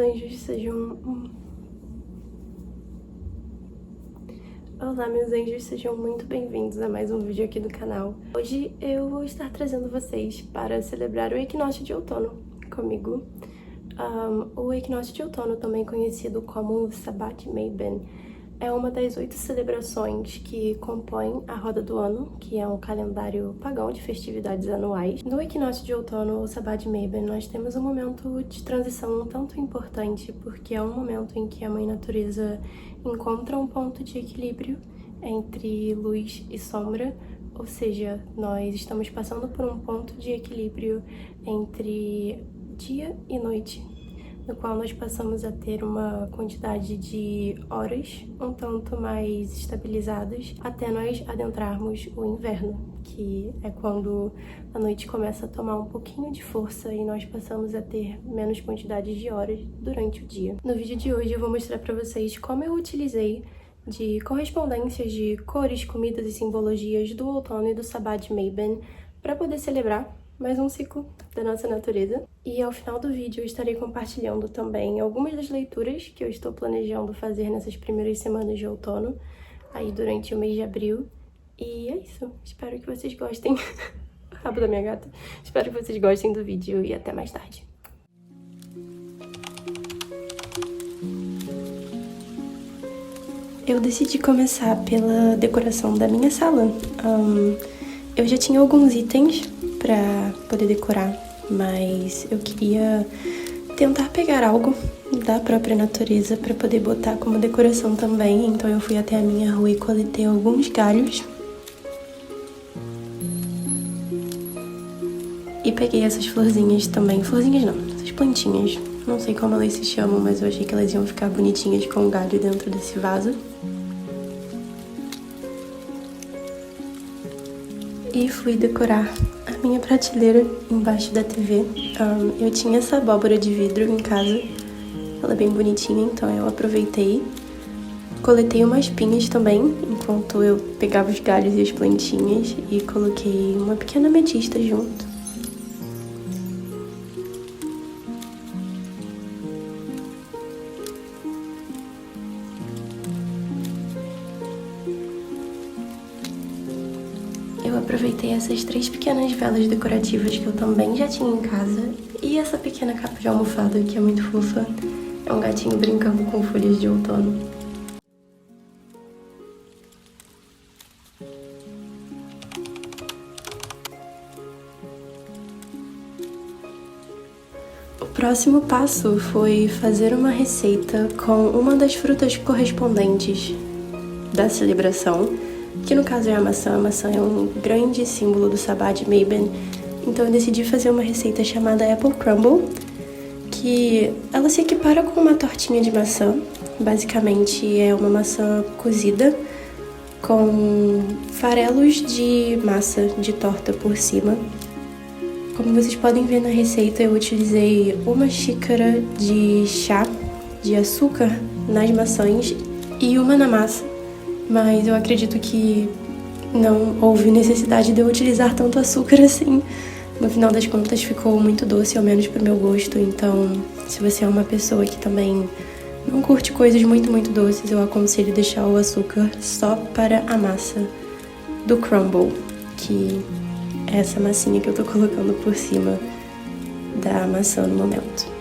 anjos, Olá, meus anjos, sejam muito bem-vindos a mais um vídeo aqui do canal. Hoje eu vou estar trazendo vocês para celebrar o equinócio de outono comigo. O equinócio de outono, também conhecido como Sabbat Meben, é uma das 8 celebrações que compõem a roda do ano, que é um calendário pagão de festividades anuais. No equinócio de outono, o Sabbat Meben, nós temos um momento de transição um tanto importante, porque é um momento em que a Mãe Natureza encontra um ponto de equilíbrio entre luz e sombra, ou seja, nós estamos passando por um ponto de equilíbrio entre dia e noite, no qual nós passamos a ter uma quantidade de horas um tanto mais estabilizadas até nós adentrarmos o inverno, que é quando a noite começa a tomar um pouquinho de força e nós passamos a ter menos quantidade de horas durante o dia. No vídeo de hoje eu vou mostrar para vocês como eu utilizei de correspondências de cores, comidas e simbologias do outono e do Sabbat Meben para poder celebrar mais um ciclo da nossa natureza. E ao final do vídeo eu estarei compartilhando também algumas das leituras que eu estou planejando fazer nessas primeiras semanas de outono, aí durante o mês de abril. E é isso, espero que vocês gostem. O rabo da minha gata. Espero que vocês gostem do vídeo e até mais tarde. Eu decidi começar pela decoração da minha sala. Eu já tinha alguns itens pra poder decorar, mas eu queria tentar pegar algo da própria natureza pra poder botar como decoração também. Então eu fui até a minha rua e coletei alguns galhos e peguei essas florzinhas também. Florzinhas não, essas plantinhas. Não sei como elas se chamam, mas eu achei que elas iam ficar bonitinhas com o galho dentro desse vaso. E fui decorar a minha prateleira embaixo da TV. Eu tinha essa abóbora de vidro em casa, ela é bem bonitinha, então eu aproveitei. Coletei umas pinhas também, enquanto eu pegava os galhos e as plantinhas, e coloquei uma pequena ametista junto. Eu aproveitei essas 3 pequenas velas decorativas que eu também já tinha em casa e essa pequena capa de almofada que é muito fofa. É um gatinho brincando com folhas de outono. O próximo passo foi fazer uma receita com uma das frutas correspondentes da celebração, que no caso é a maçã. A maçã é um grande símbolo do Sabbat Meben, então eu decidi fazer uma receita chamada Apple Crumble, que ela se equipara com uma tortinha de maçã. Basicamente é uma maçã cozida com farelos de massa de torta por cima. Como vocês podem ver na receita, eu utilizei 1 xícara de chá de açúcar nas maçãs e 1 na massa. Mas eu acredito que não houve necessidade de eu utilizar tanto açúcar assim. No final das contas ficou muito doce, ao menos pro meu gosto. Então, se você é uma pessoa que também não curte coisas muito doces, eu aconselho deixar o açúcar só para a massa do crumble, que é essa massinha que eu tô colocando por cima da maçã no momento.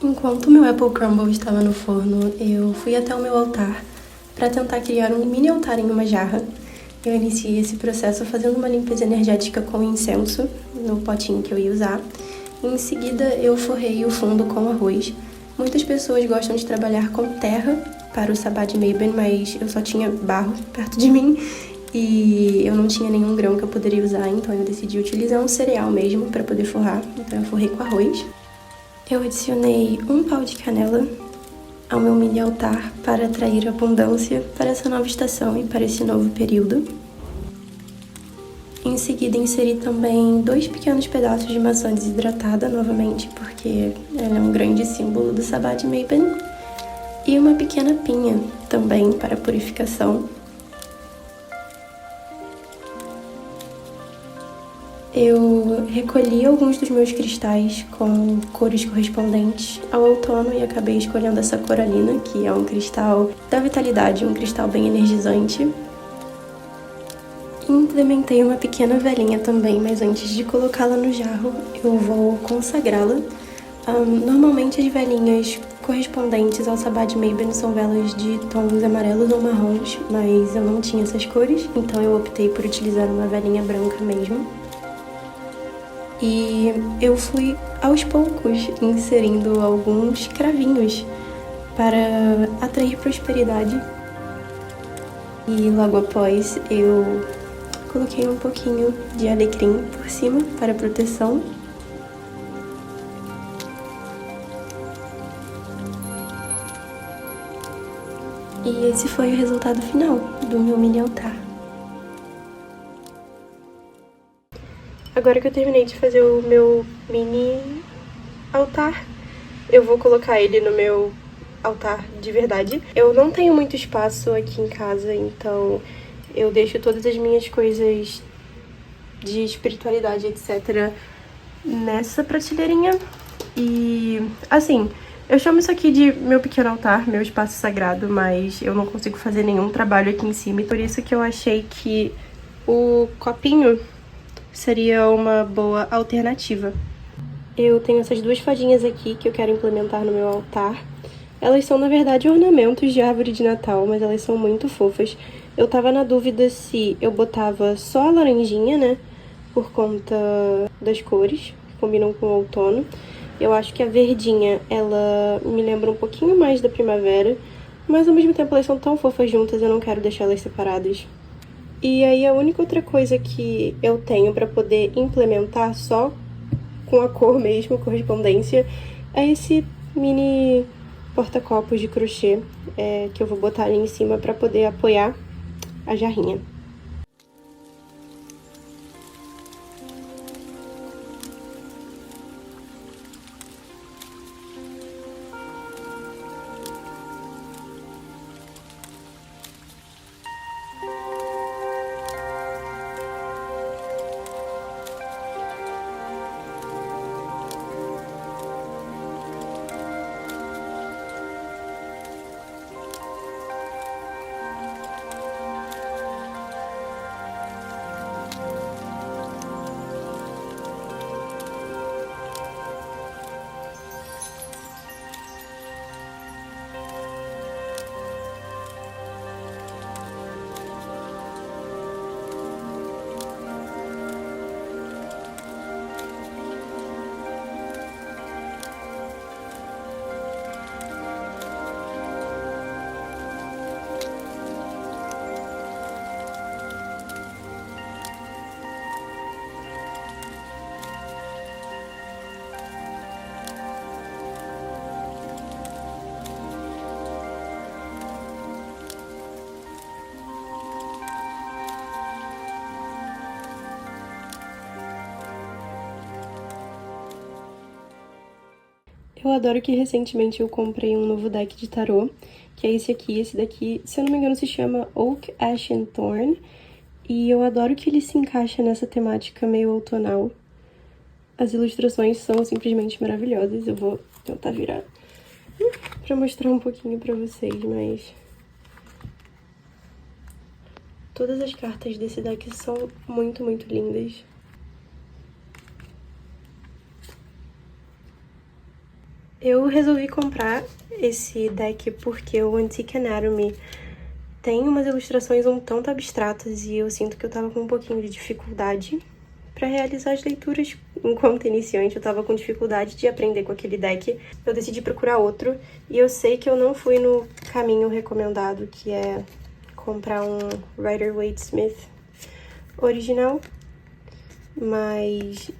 Enquanto o meu Apple Crumble estava no forno, eu fui até o meu altar para tentar criar um mini altar em uma jarra. Eu iniciei esse processo fazendo uma limpeza energética com incenso no potinho que eu ia usar. Em seguida, eu forrei o fundo com arroz. Muitas pessoas gostam de trabalhar com terra para o Sabbat Meben, mas eu só tinha barro perto de mim e eu não tinha nenhum grão que eu poderia usar, então eu decidi utilizar um cereal mesmo para poder forrar. Então eu forrei com arroz. Eu adicionei 1 pau de canela ao meu mini altar para atrair abundância para essa nova estação e para esse novo período. Em seguida, inseri também 2 pequenos pedaços de maçã desidratada, novamente, porque ela é um grande símbolo do Sabbat Meben. E uma pequena pinha também para purificação. Eu recolhi alguns dos meus cristais com cores correspondentes ao outono e acabei escolhendo essa coralina, que é um cristal da vitalidade, um cristal bem energizante. Implementei uma pequena velinha também, mas antes de colocá-la no jarro, eu vou consagrá-la. Normalmente as velinhas correspondentes ao Sabá de Mabon são velas de tons amarelos ou marrons, mas eu não tinha essas cores, então eu optei por utilizar uma velinha branca mesmo. E eu fui aos poucos inserindo alguns cravinhos para atrair prosperidade. E logo após eu coloquei um pouquinho de alecrim por cima para proteção. E esse foi o resultado final do meu mini altar. Agora que eu terminei de fazer o meu mini altar, eu vou colocar ele no meu altar de verdade. Eu não tenho muito espaço aqui em casa, então eu deixo todas as minhas coisas de espiritualidade, etc., nessa prateleirinha. E, assim, eu chamo isso aqui de meu pequeno altar, meu espaço sagrado, mas eu não consigo fazer nenhum trabalho aqui em cima. E por isso que eu achei que o copinho seria uma boa alternativa. Eu tenho essas duas fadinhas aqui que eu quero implementar no meu altar. Elas são, na verdade, ornamentos de árvore de Natal, mas elas são muito fofas. Eu tava na dúvida se eu botava só a laranjinha, né, por conta das cores, que combinam com o outono. Eu acho que a verdinha, ela me lembra um pouquinho mais da primavera, mas ao mesmo tempo elas são tão fofas juntas, eu não quero deixar elas separadas. E aí a única outra coisa que eu tenho pra poder implementar só com a cor mesmo, correspondência, é esse mini porta-copos de crochê que eu vou botar ali em cima pra poder apoiar a jarrinha. Eu adoro que recentemente eu comprei um novo deck de tarô, que é esse aqui. Esse daqui, se eu não me engano, se chama Oak, Ash and Thorn. E eu adoro que ele se encaixa nessa temática meio outonal. As ilustrações são simplesmente maravilhosas. Eu vou tentar virar pra mostrar um pouquinho pra vocês, mas... todas as cartas desse deck são muito, muito lindas. Eu resolvi comprar esse deck porque o Antique Anatomy tem umas ilustrações um tanto abstratas e eu sinto que eu tava com um pouquinho de dificuldade pra realizar as leituras. Enquanto iniciante, eu tava com dificuldade de aprender com aquele deck. Eu decidi procurar outro e eu sei que eu não fui no caminho recomendado, que é comprar um Rider-Waite-Smith original, mas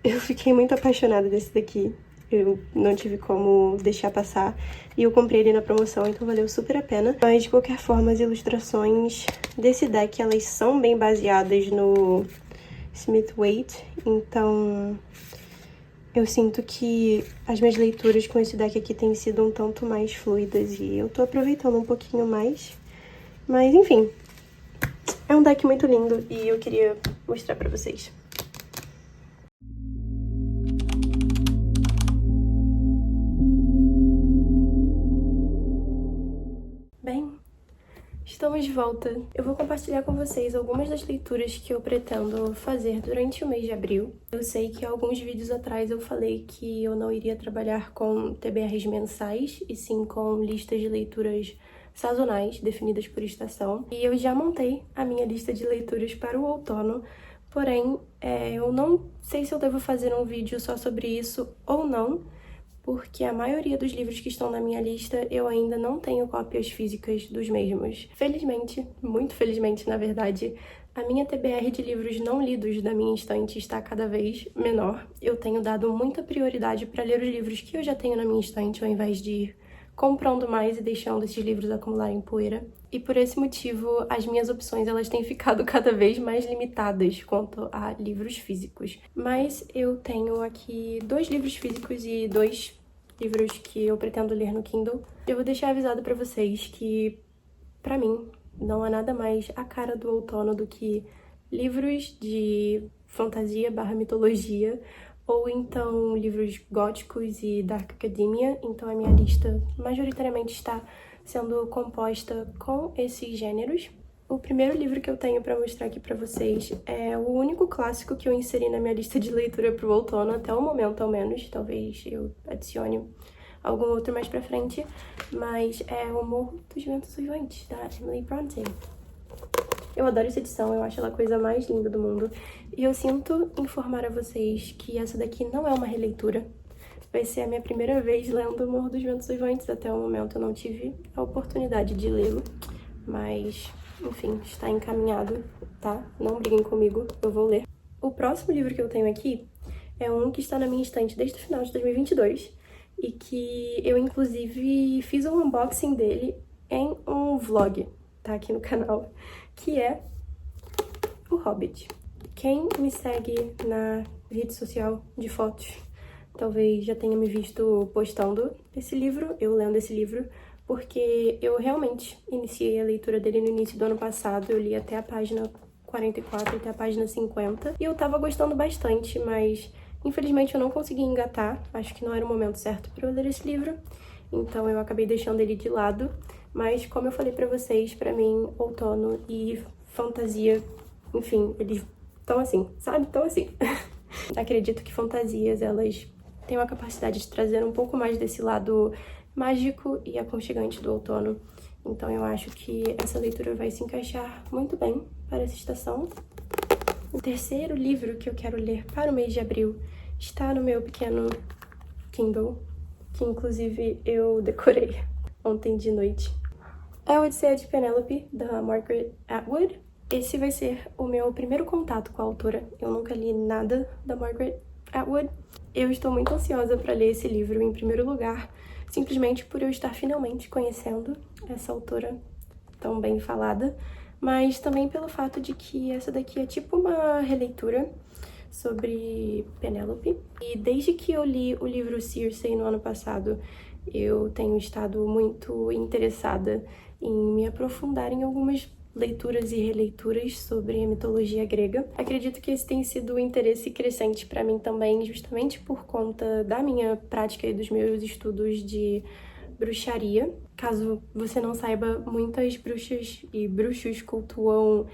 eu fiquei muito apaixonada desse daqui. Eu não tive como deixar passar e eu comprei ele na promoção, então valeu super a pena. Mas, de qualquer forma, as ilustrações desse deck, elas são bem baseadas no Smith-Waite, então Eu sinto que as minhas leituras com esse deck aqui têm sido um tanto mais fluidas e eu tô aproveitando um pouquinho mais. Mas, enfim, é um deck muito lindo e eu queria mostrar pra vocês. Bem, estamos de volta. Eu vou compartilhar com vocês algumas das leituras que eu pretendo fazer durante o mês de abril. Eu sei que alguns vídeos atrás eu falei que eu não iria trabalhar com TBRs mensais, e sim com listas de leituras sazonais, definidas por estação. E eu já montei a minha lista de leituras para o outono, porém, eu não sei se eu devo fazer um vídeo só sobre isso ou não, porque a maioria dos livros que estão na minha lista eu ainda não tenho cópias físicas dos mesmos. Felizmente, muito felizmente na verdade, a minha TBR de livros não lidos da minha estante está cada vez menor. Eu tenho dado muita prioridade para ler os livros que eu já tenho na minha estante, ao invés de ir comprando mais e deixando esses livros acumularem poeira. E por esse motivo, as minhas opções elas têm ficado cada vez mais limitadas quanto a livros físicos. Mas eu tenho aqui 2 livros físicos e 2 livros que eu pretendo ler no Kindle. Eu vou deixar avisado pra vocês que, pra mim, não há nada mais a cara do outono do que livros de fantasia/mitologia, ou então livros góticos e dark academia. Então a minha lista majoritariamente está sendo composta com esses gêneros. O primeiro livro que eu tenho para mostrar aqui para vocês é o único clássico que eu inseri na minha lista de leitura para o outono, até o momento ao menos. Talvez eu adicione algum outro mais pra frente, mas é O Morro dos Ventos Uivantes, da Emily Bronte. Eu adoro essa edição, eu acho ela a coisa mais linda do mundo. E eu sinto informar a vocês que essa daqui não é uma releitura. Vai ser a minha primeira vez lendo O Morro dos Ventos Uivantes. Até o momento eu não tive a oportunidade de lê-lo, mas, enfim, está encaminhado, tá? Não briguem comigo, eu vou ler. O próximo livro que eu tenho aqui é um que está na minha estante desde o final de 2022 e que eu, inclusive, fiz um unboxing dele em um vlog, tá? Aqui no canal, que é O Hobbit. Quem me segue na rede social de fotos talvez já tenha me visto postando esse livro, eu lendo esse livro, porque eu realmente iniciei a leitura dele no início do ano passado. Eu li até a página 44, até a página 50, e eu tava gostando bastante, mas infelizmente eu não consegui engatar. Acho que não era o momento certo para eu ler esse livro, então eu acabei deixando ele de lado. Mas como eu falei pra vocês, pra mim, outono e fantasia, enfim, eles estão assim, sabe? Estão assim. Acredito que fantasias, elas têm uma capacidade de trazer um pouco mais desse lado mágico e aconchegante do outono. Então eu acho que essa leitura vai se encaixar muito bem para essa estação. O terceiro livro que eu quero ler para o mês de abril está no meu pequeno Kindle, que inclusive eu decorei ontem de noite. É a Odisseia de Penélope, da Margaret Atwood. Esse vai ser o meu primeiro contato com a autora. Eu nunca li nada da Margaret Atwood. Eu estou muito ansiosa para ler esse livro, em primeiro lugar, simplesmente por eu estar finalmente conhecendo essa autora tão bem falada, mas também pelo fato de que essa daqui é tipo uma releitura sobre Penélope. E desde que eu li o livro Circe no ano passado, eu tenho estado muito interessada em me aprofundar em algumas leituras e releituras sobre a mitologia grega. Acredito que esse tem sido um interesse crescente para mim também, justamente por conta da minha prática e dos meus estudos de bruxaria. Caso você não saiba, muitas bruxas e bruxos cultuam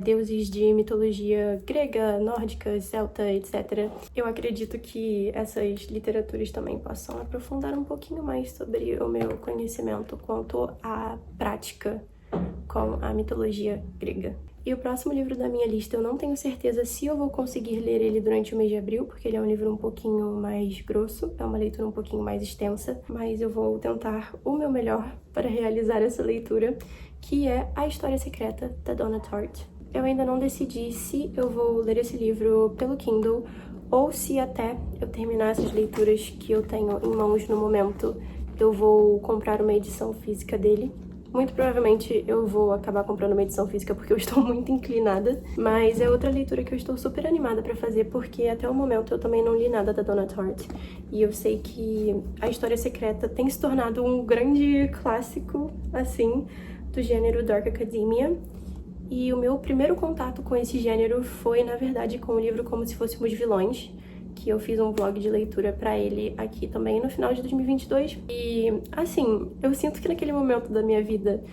deuses de mitologia grega, nórdica, celta, etc. Eu acredito que essas literaturas também possam aprofundar um pouquinho mais sobre o meu conhecimento quanto à prática com a mitologia grega. E o próximo livro da minha lista, eu não tenho certeza se eu vou conseguir ler ele durante o mês de abril, porque ele é um livro um pouquinho mais grosso, é uma leitura um pouquinho mais extensa, mas eu vou tentar o meu melhor para realizar essa leitura, que é A História Secreta, da Donna Tartt. Eu ainda não decidi se eu vou ler esse livro pelo Kindle ou se até eu terminar essas leituras que eu tenho em mãos no momento, eu vou comprar uma edição física dele. Muito provavelmente eu vou acabar comprando uma edição física porque eu estou muito inclinada, mas é outra leitura que eu estou super animada pra fazer porque até o momento eu também não li nada da Donna Tartt. E eu sei que A História Secreta tem se tornado um grande clássico, assim, do gênero Dark Academia. E o meu primeiro contato com esse gênero foi, na verdade, com o livro Como Se Fôssemos Vilões, que eu fiz um vlog de leitura pra ele aqui também no final de 2022. E, assim, eu sinto que naquele momento da minha vida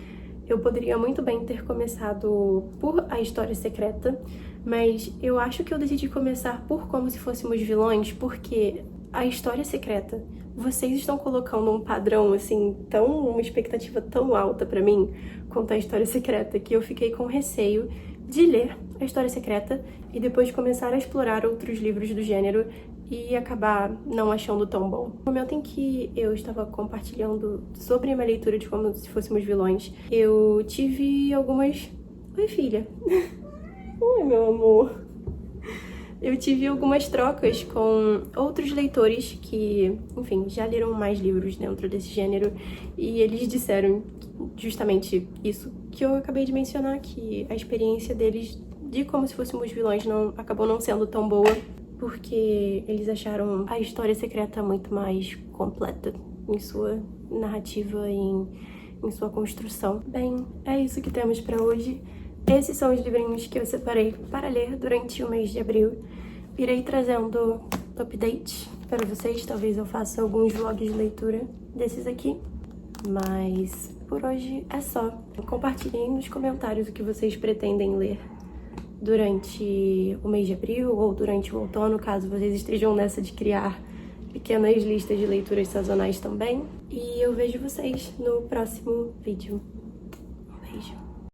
eu poderia muito bem ter começado por A História Secreta, mas eu acho que eu decidi começar por Como Se Fôssemos Vilões porque A História Secreta, vocês estão colocando um padrão, assim, uma expectativa tão alta pra mim quanto A História Secreta, que eu fiquei com receio de ler A História Secreta e depois começar a explorar outros livros do gênero e acabar não achando tão bom. No momento em que eu estava compartilhando sobre a minha leitura de Como Se Fôssemos Vilões, eu tive algumas... Oi, filha. Oi, meu amor. Eu tive algumas trocas com outros leitores que, enfim, já leram mais livros dentro desse gênero e eles disseram justamente isso que eu acabei de mencionar, que a experiência deles de Como Se Fôssemos Vilões acabou não sendo tão boa porque eles acharam A História Secreta muito mais completa em sua narrativa e em sua construção. Bem, é isso que temos pra hoje. Esses são os livrinhos que eu separei para ler durante o mês de abril. Irei trazendo updates para vocês, talvez eu faça alguns vlogs de leitura desses aqui. Mas por hoje é só. Compartilhem nos comentários o que vocês pretendem ler durante o mês de abril ou durante o outono, caso vocês estejam nessa de criar pequenas listas de leituras sazonais também. E eu vejo vocês no próximo vídeo.